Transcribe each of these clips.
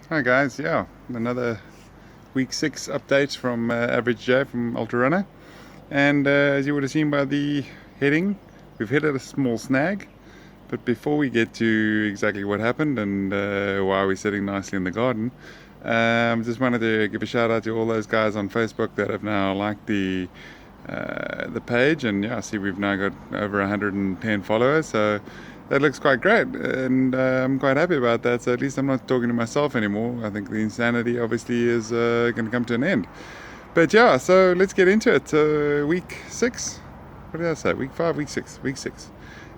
Hi guys, yeah, another week 6 update from Average J from Ultra Runner. And as you would have seen by the heading, we've hit a small snag. But before we get to exactly what happened and why we're sitting nicely in the garden, just wanted to give a shout out to all those guys on Facebook that have now liked the page, and yeah, I see we've now got over 110 followers, so that looks quite great, and I'm quite happy about that. So at least I'm not talking to myself anymore. I think the insanity obviously is going to come to an end. But yeah, so let's get into it. Week 6, what did I say? Week 5, week 6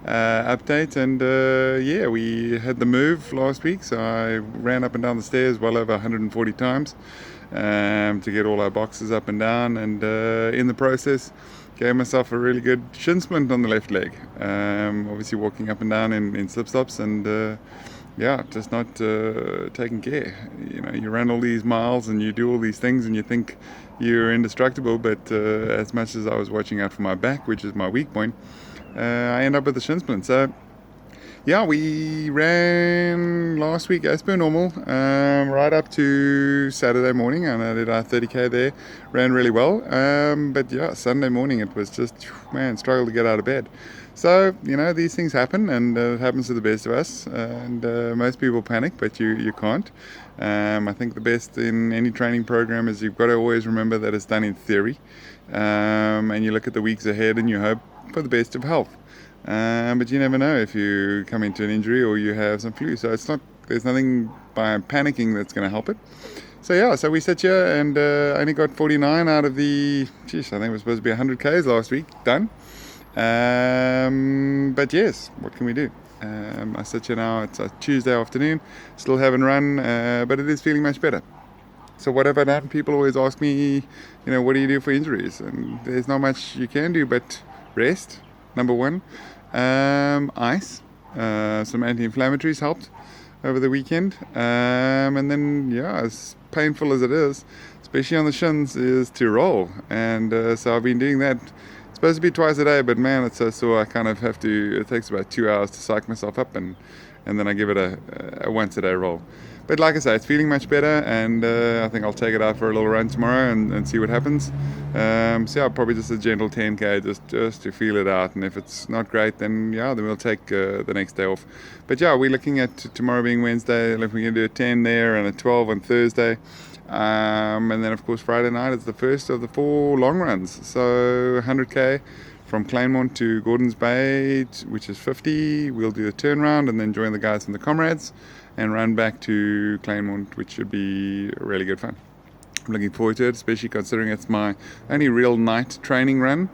update, and yeah, we had the move last week, so I ran up and down the stairs well over 140 times to get all our boxes up and down, and in the process gave myself a really good shin splint on the left leg, obviously walking up and down in slip stops, and yeah, just not taking care. You run all these miles and you do all these things and you think you're indestructible, but as much as I was watching out for my back, which is my weak point, I end up with a shin splint. So yeah, we ran last week as per normal, right up to Saturday morning, and I did our 30k there, ran really well. But yeah, Sunday morning it was just, man, struggled to get out of bed. So, these things happen, and it happens to the best of us, and most people panic, but you can't. I think the best in any training program is you've got to always remember that it's done in theory, and you look at the weeks ahead and you hope for the best of health. But you never know if you come into an injury or you have some flu. So there's nothing by panicking that's going to help it. So yeah, so we sat here and only got 49 out of the, I think it was supposed to be 100 Ks last week, done. But yes, what can we do? I sit here now, it's a Tuesday afternoon, still haven't run, but it is feeling much better. So what have I done? People always ask me, what do you do for injuries? And there's not much you can do but rest, number one. Ice, some anti-inflammatories helped over the weekend, and then yeah, as painful as it is, especially on the shins, is to roll, and so I've been doing that. It's supposed to be twice a day, but man, it's so sore. I kind of have to. It takes about 2 hours to psych myself up, and then I give it a once a day roll. But like I say, it's feeling much better, and I think I'll take it out for a little run tomorrow and see what happens. So yeah, probably just a gentle 10k just to feel it out, and if it's not great, then yeah, then we'll take the next day off. But yeah, we're looking at tomorrow being Wednesday, if we can do a 10 there and a 12 on Thursday. And then of course Friday night is the first of the 4 long runs, so 100k from Claremont to Gordons Bay, which is 50. We'll do a turnaround and then join the guys from the Comrades and run back to Claremont, which should be really good fun. I'm looking forward to it, especially considering it's my only real night training run,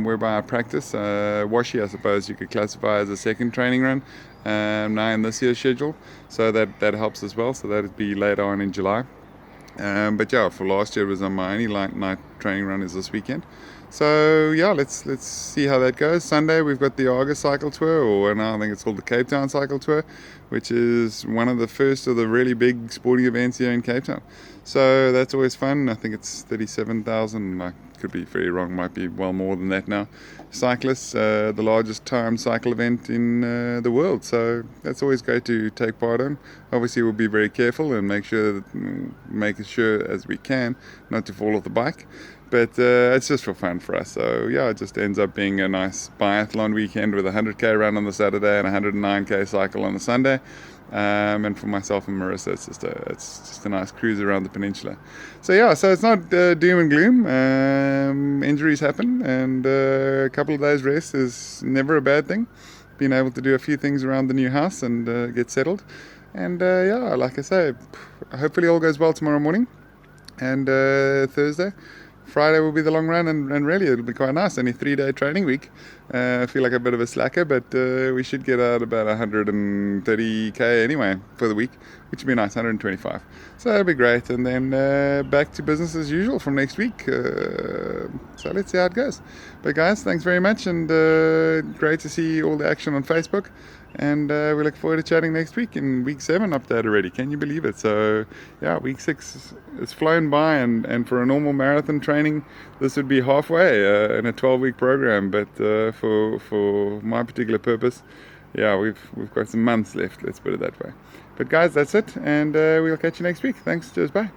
whereby I practice. Washi, I suppose you could classify as a second training run now in this year's schedule, so that helps as well. So that'd be later on in July. But yeah, for last year it was on my only night training run is this weekend. So yeah, let's see how that goes. Sunday we've got the Arga Cycle Tour, or now I think it's called the Cape Town Cycle Tour, which is one of the first of the really big sporting events here in Cape Town. So that's always fun. I think it's 37,000. I could be very wrong. Might be well more than that now. Cyclists, the largest time cycle event in the world. So that's always great to take part in. Obviously, we'll be very careful and make sure as we can not to fall off the bike. But it's just for fun for us. So yeah, it just ends up being a nice biathlon weekend with a 100k run on the Saturday and a 109k cycle on the Sunday. And for myself and Marissa, it's just a nice cruise around the peninsula. So yeah, so it's not doom and gloom. Injuries happen, and a couple of days rest is never a bad thing. Being able to do a few things around the new house and get settled. And yeah, like I say, hopefully all goes well tomorrow morning and Thursday. Friday will be the long run, and really it'll be quite nice. Only 3-day training week. I feel like a bit of a slacker, but we should get out about 130k anyway for the week, which would be nice, 125. So that'll be great, and then back to business as usual from next week. So let's see how it goes. But guys, thanks very much, and great to see all the action on Facebook. And we look forward to chatting next week in week 7 update already. Can you believe it? So yeah, week 6 has flown by, and for a normal marathon training, this would be halfway in a 12-week program. But for my particular purpose, yeah, we've got some months left. Let's put it that way. But guys, that's it, and we'll catch you next week. Thanks. Cheers. Bye.